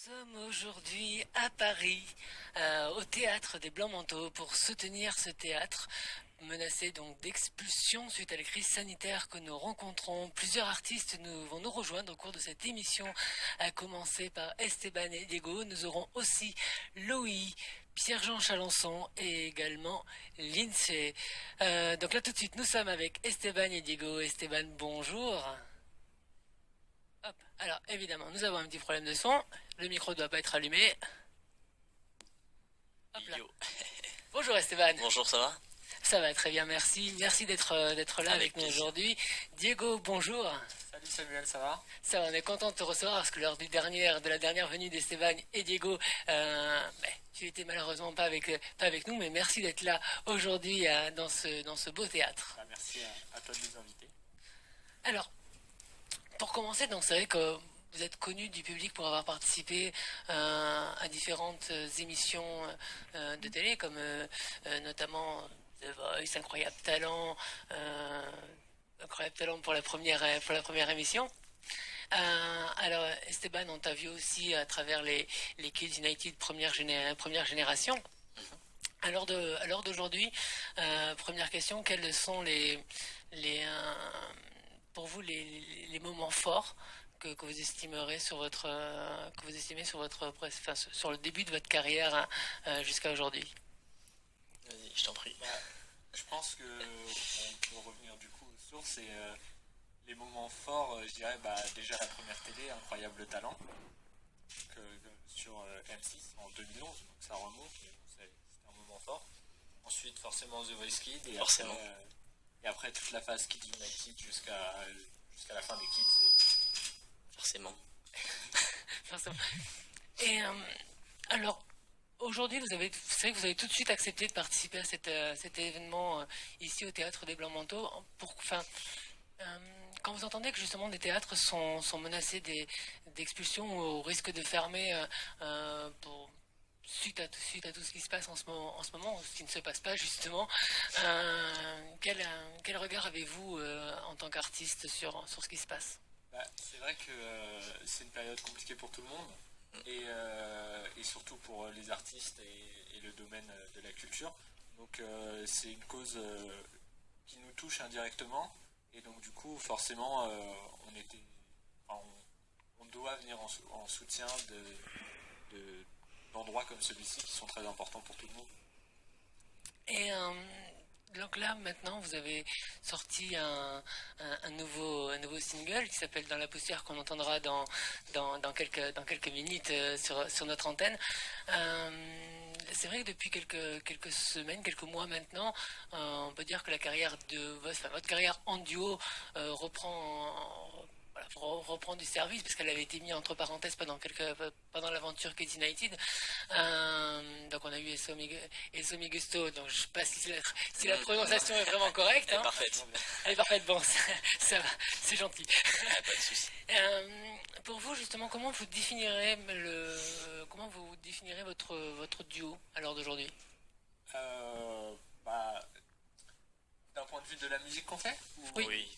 Sommes aujourd'hui à Paris, au théâtre des Blancs-Manteaux, pour soutenir ce théâtre menacé donc d'expulsion suite à la crise sanitaire que nous rencontrons. Plusieurs artistes vont nous rejoindre au cours de cette émission, à commencer par Esteban et Diego. Nous aurons aussi Loïc, Pierre-Jean Chalençon et également Lindsay. Donc là tout de suite, nous sommes avec Esteban et Diego. Esteban, bonjour. Hop. Alors évidemment, nous avons un petit problème de son. Le micro ne doit pas être allumé. Hop là. Yo. Bonjour Esteban. Bonjour, ça va? Ça va très bien, merci. Merci d'être là avec nous aujourd'hui. Diego, bonjour. Salut Samuel, ça va? Ça va, on est content de te recevoir parce que lors de la dernière venue d'Esteban et Diego, tu étais malheureusement pas avec nous, mais merci d'être là aujourd'hui dans ce beau théâtre. Merci à toi de nous inviter. Alors, pour commencer, donc c'est vrai que vous êtes connu du public pour avoir participé à différentes émissions de télé, comme notamment The Voice, Incroyable Talent pour la première émission. Alors Esteban, on t'a vu aussi à travers les Kids United première génération. À l'heure d'aujourd'hui, première question, quels sont pour vous les moments forts que vous estimerez sur le début de votre carrière jusqu'à aujourd'hui? Vas-y, je t'en prie. Je pense que on peut revenir du coup aux sources et les moments forts, je dirais déjà la première télé, Incroyable Talent, sur M6 en 2011, donc ça remonte, c'était un moment fort. Ensuite forcément The Voice Kids et après toute la phase Kids United jusqu'à la fin des Kids. Forcément. Forcément. Et alors, aujourd'hui, c'est vrai que vous avez tout de suite accepté de participer à cet événement ici au Théâtre des Blancs-Manteaux. Quand vous entendez que justement des théâtres sont menacés d'expulsion ou au risque de fermer suite à tout ce qui se passe en ce moment, ce qui ne se passe pas justement, quel regard avez-vous en tant qu'artiste sur ce qui se passe? C'est vrai que c'est une période compliquée pour tout le monde et surtout pour les artistes et le domaine de la culture. Donc c'est une cause qui nous touche indirectement et donc du coup forcément on doit venir en soutien d'endroits comme celui-ci qui sont très importants pour tout le monde. Et donc là, maintenant, vous avez sorti un nouveau single qui s'appelle Dans la poussière, qu'on entendra dans quelques minutes sur notre antenne. C'est vrai que depuis quelques semaines, quelques mois maintenant, on peut dire que la carrière votre carrière en duo reprend du service, parce qu'elle avait été mise entre parenthèses pendant l'aventure Kids United. Donc on a eu Esomi Gusto, donc je sais pas si la prononciation est vraiment correcte. Elle est parfaite. Elle est parfaite, bon, ça va, c'est gentil. Pas de soucis. Pour vous, justement, comment vous définirez votre duo à l'heure d'aujourd'hui? D'un point de vue de la musique qu'on fait Oui.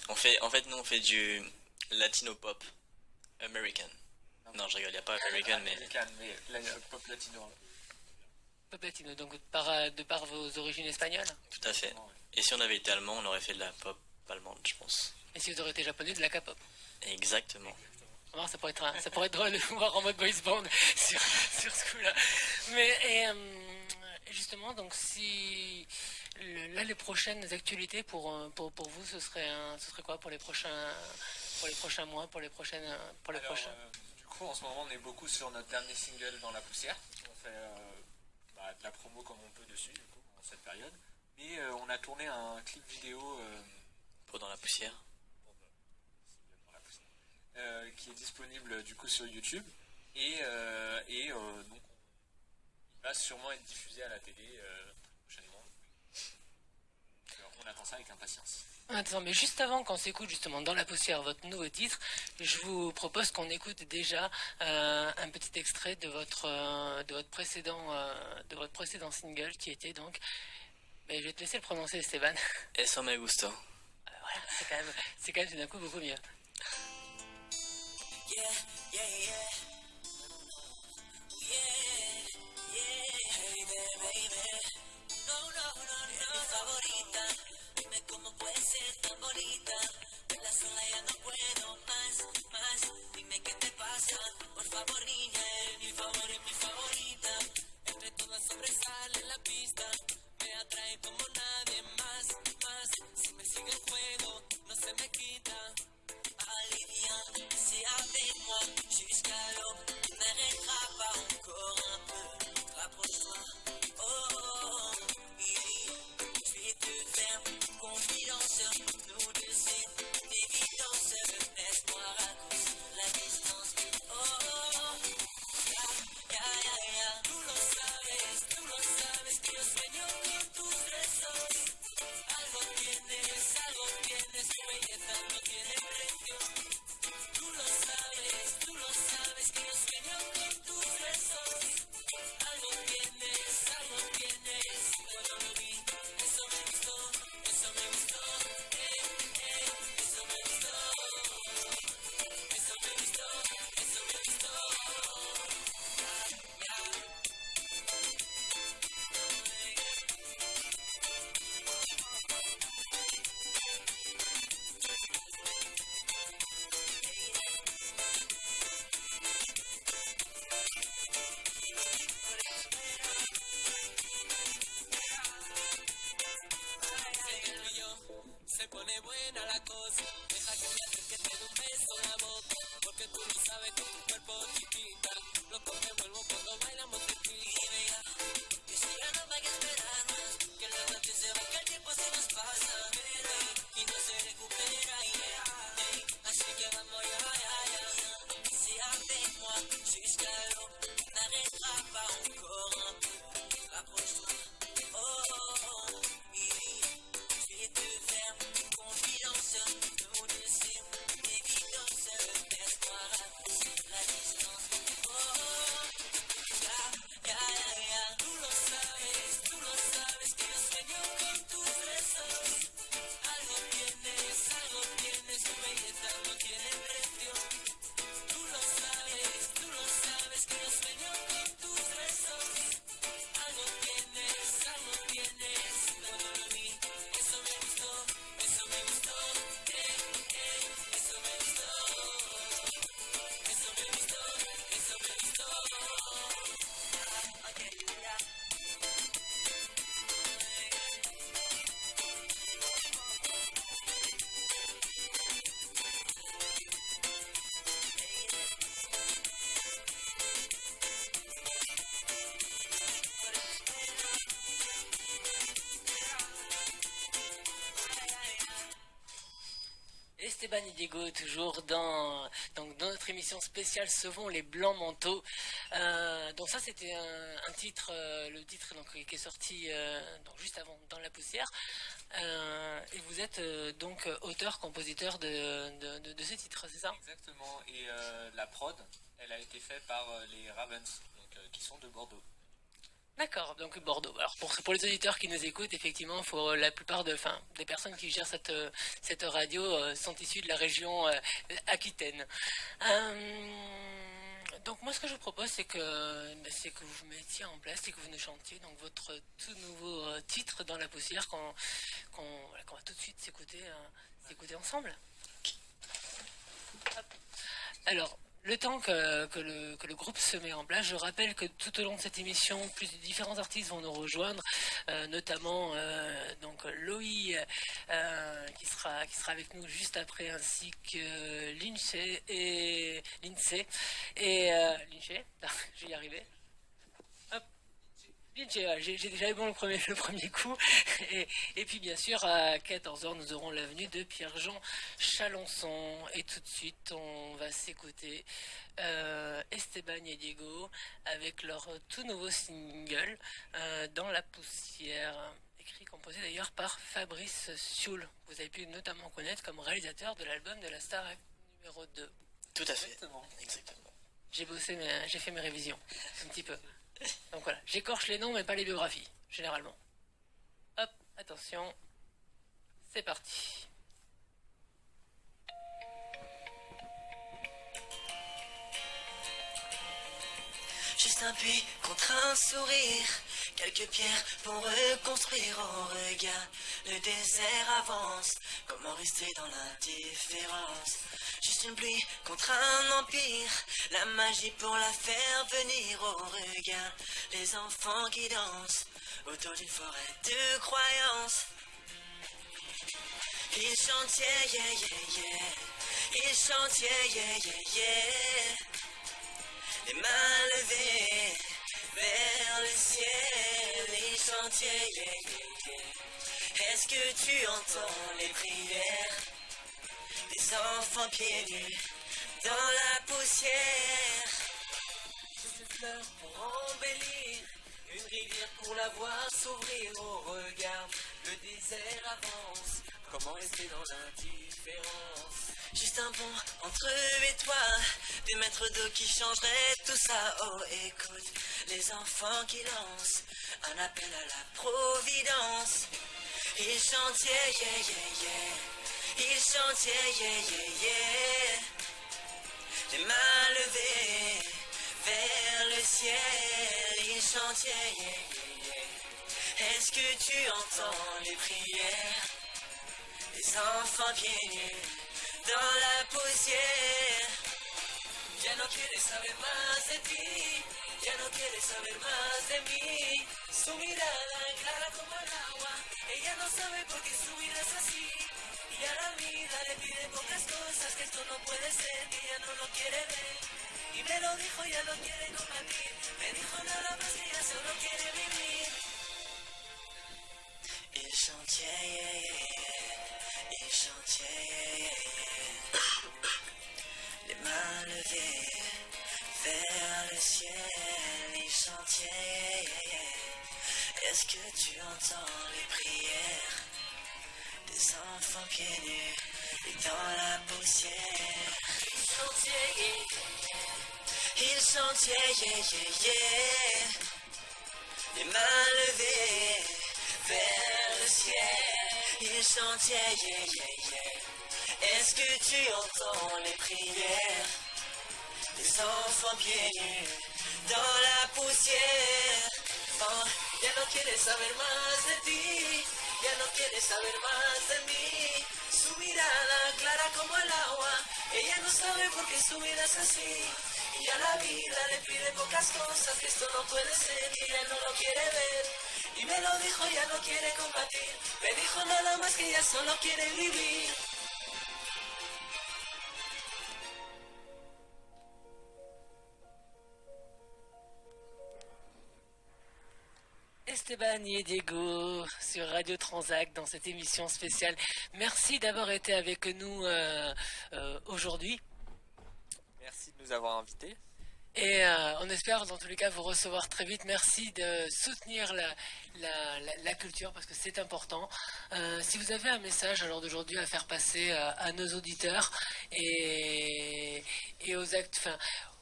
Nous on fait du latino pop American. Non, je rigole, il n'y a pas American, mais pop latino. Pop latino, donc de par vos origines espagnoles? tout à fait. Et si on avait été allemand, on aurait fait de la pop allemande, je pense. Et si vous auriez été japonais, de la K-pop? Exactement. Alors, ça pourrait être drôle de voir en mode boys band sur ce coup-là. Mais justement, donc là les prochaines actualités pour vous, ce serait quoi pour les prochains mois, pour les prochains? Du coup, en ce moment, on est beaucoup sur notre dernier single Dans la poussière. On fait de la promo comme on peut dessus, du coup, en cette période. Mais on a tourné un clip vidéo Pour Dans la poussière. Qui est disponible du coup sur YouTube et donc il va sûrement être diffusé à la télé prochainement. On attend ça avec impatience. Attends, mais juste avant qu'on s'écoute justement Dans la poussière, votre nouveau titre, je vous propose qu'on écoute déjà un petit extrait de votre précédent single qui était donc. Mais je vais te laisser le prononcer, Esteban. Eso me gusta. Voilà, c'est quand même tout d'un coup beaucoup mieux. Yeah, yeah, yeah. favorita, eres mi favorita. Entre todas sobresale en la pista. Me atrae como nadie más, más. Si me sigue el juego, no se me quita. Allez viens, c'est avec moi jusqu'à l'aube. Tu n'arrêteras pas encore un peu. Rapproche-toi, oh, oh, oh. Je vais te faire confidence. Nous deux c'est d'évidence. Laisse-moi raccourcir la distance. Oh, oh, oh. Ya, ya, ya. Tú lo sabes que yo sueño con tus besos. Algo tienes, tu belleza no tiene precio. Tú lo sabes que yo sueño con tus besos. Algo tienes, cuando lo vi, eso me gustó, eso me gustó, eso me gustó, eso me gustó, eso me gustó. Se pone buena la cosa, deja que me acerque, te dé un beso en la boca, porque tú lo sabes con tu cuerpo chiquita, loco me vuelvo cuando bailamos de ti. Y venga, que si ya no hay que esperar más, que la noche se va, que el tiempo se nos pasa, y no se recupera, así que vamos ya, c'est avec moi jusqu'à l'aube, n'arrêtera pas encore un peu, rapproche-toi, oh, oh, oh, je vais te faire confidence, nous deux c'est d'évidence, laisse-moi raccourcir la distance, oh, ya, ya, ya, ya, tú lo sabes que yo sueño con tus besos, algo tienes, tu belleza no tiene precio, tú lo sabes que yo sueño con tus besos, algo tienes, cuando lo vi, eso me gustó, eso me gustó, eso me gustó, eso me gustó, eso me gustó. Okay, yeah. Esteban et Diego, toujours dans notre émission spéciale Sauvons les Blancs Manteaux. Donc ça c'était un titre, le titre donc, qui est sorti donc, juste avant Dans la poussière. Et vous êtes donc auteur-compositeur de ce titre, c'est ça? Exactement, et la prod, elle a été faite par les Ravens, donc, qui sont de Bordeaux. D'accord, donc Bordeaux. Alors pour les auditeurs qui nous écoutent, effectivement, la plupart des personnes qui gèrent cette radio sont issues de la région Aquitaine. Donc moi ce que je vous propose c'est que vous mettiez en place et que vous nous chantiez donc votre tout nouveau titre Dans la poussière qu'on va tout de suite s'écouter ensemble. Hop. Alors le temps que le groupe se met en place, je rappelle que tout au long de cette émission, différents artistes vont nous rejoindre, notamment donc Loï qui sera avec nous juste après, ainsi que Lindsay et Lindsay, je vais y arriver. Hop. J'ai déjà eu bon le premier coup. Et puis bien sûr à 14h nous aurons l'avenue de Pierre-Jean Chalençon. Et tout de suite on va s'écouter Esteban et Diego avec leur tout nouveau single Dans la poussière, écrit composé d'ailleurs par Fabrice Sioul. Vous avez pu notamment connaître comme réalisateur de l'album de la Star numéro 2. Tout à fait. Exactement. J'ai fait mes révisions un petit peu. Donc voilà, j'écorche les noms mais pas les biographies, généralement. Hop, attention, c'est parti. Juste un puits contre un sourire, quelques pierres pour reconstruire. Oh regarde, le désert avance, comment rester dans l'indifférence? Juste une pluie contre un empire, la magie pour la faire venir. Oh regarde, les enfants qui dansent autour d'une forêt de croyances. Ils chantent yeah yeah yeah yeah, ils chantent yeah yeah yeah yeah, les mains levées vers le ciel. Ils chantent yeah yeah yeah yeah. Est-ce que tu entends les prières des enfants pieds nus dans la poussière? Juste une fleur pour embellir, une rivière pour la voir s'ouvrir. Oh regarde, le désert avance, comment rester dans l'indifférence? Juste un pont entre eux et toi, des mètres d'eau qui changeraient tout ça. Oh écoute, les enfants qui lancent un appel à la providence. Ils chantent yeah yeah yeah yeah, ils chantent yeah yeah yeah yeah, les mains levées vers le ciel. Ils chantent yeah yeah yeah yeah. Est-ce que tu entends les prières des enfants pieds nus dans la poussière? Ya no quiere saber más de ti, ya no quiere saber más de mí. Su mirada clara como el agua, ella no sabe por qué su vida es así. Y a la vida le pide pocas cosas, que esto no puede ser, que ella no lo quiere ver. Y me lo dijo, ya lo quiere combatir, me dijo nada más que ella solo quiere vivir. Il chante yeah yeah yeah, il chante yeah yeah yeah, les mains levées vers le ciel. Il chante yeah yeah yeah yeah. Est-ce que tu entends les prières des enfants pieds nus et dans la poussière? Il chante yeah yeah yeah, il chante yeah yeah yeah yeah, les mains levées vers le ciel. Il chante yeah yeah yeah yeah. Est-ce que tu entends les prières des enfants pieds nus dans la poussière? Oh, ya no quiere saber más de ti, ya no quiere saber más de mí. Su mirada clara como el agua, ella no sabe por qué su vida es así. Y a la vida le pide pocas cosas, que esto no puede ser, y ella no lo quiere ver. Y me lo dijo, ya no quiere combatir, me dijo nada más que ella solo quiere vivir. Esteban et Diego sur Radio Transac dans cette émission spéciale. Merci d'avoir été avec nous aujourd'hui. Merci de nous avoir invités. Et on espère dans tous les cas vous recevoir très vite. Merci de soutenir la culture parce que c'est important. Si vous avez un message à l'heure d'aujourd'hui à faire passer à nos auditeurs et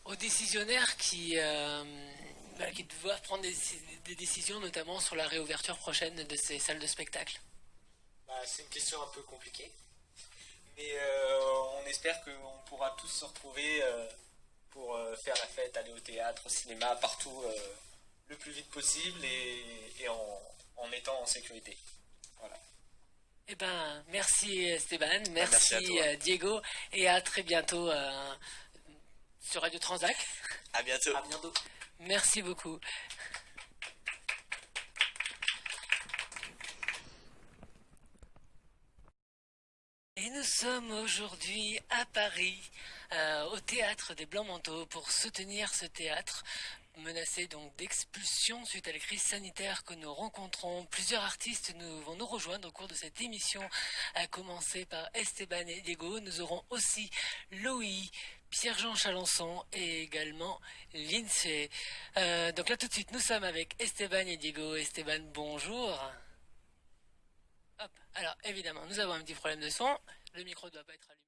aux décisionnaires qui doivent prendre des décisions, notamment sur la réouverture prochaine de ces salles de spectacle. C'est une question un peu compliquée, mais on espère qu'on pourra tous se retrouver pour faire la fête, aller au théâtre, au cinéma, partout le plus vite possible et en étant en sécurité. Voilà. Eh ben, merci Esteban, merci à toi. Diego, et à très bientôt sur Radio Transac. À bientôt. À bientôt. Merci beaucoup. Et nous sommes aujourd'hui à Paris, au théâtre des Blancs-Manteaux, pour soutenir ce théâtre menacé donc d'expulsion suite à la crise sanitaire que nous rencontrons. Plusieurs artistes vont nous rejoindre au cours de cette émission, à commencer par Esteban et Diego. Nous aurons aussi Loïc, Pierre-Jean Chalençon et également Lindsay. Donc là tout de suite, nous sommes avec Esteban et Diego. Esteban, bonjour. Hop. Alors évidemment, nous avons un petit problème de son. Le micro ne doit pas être allumé.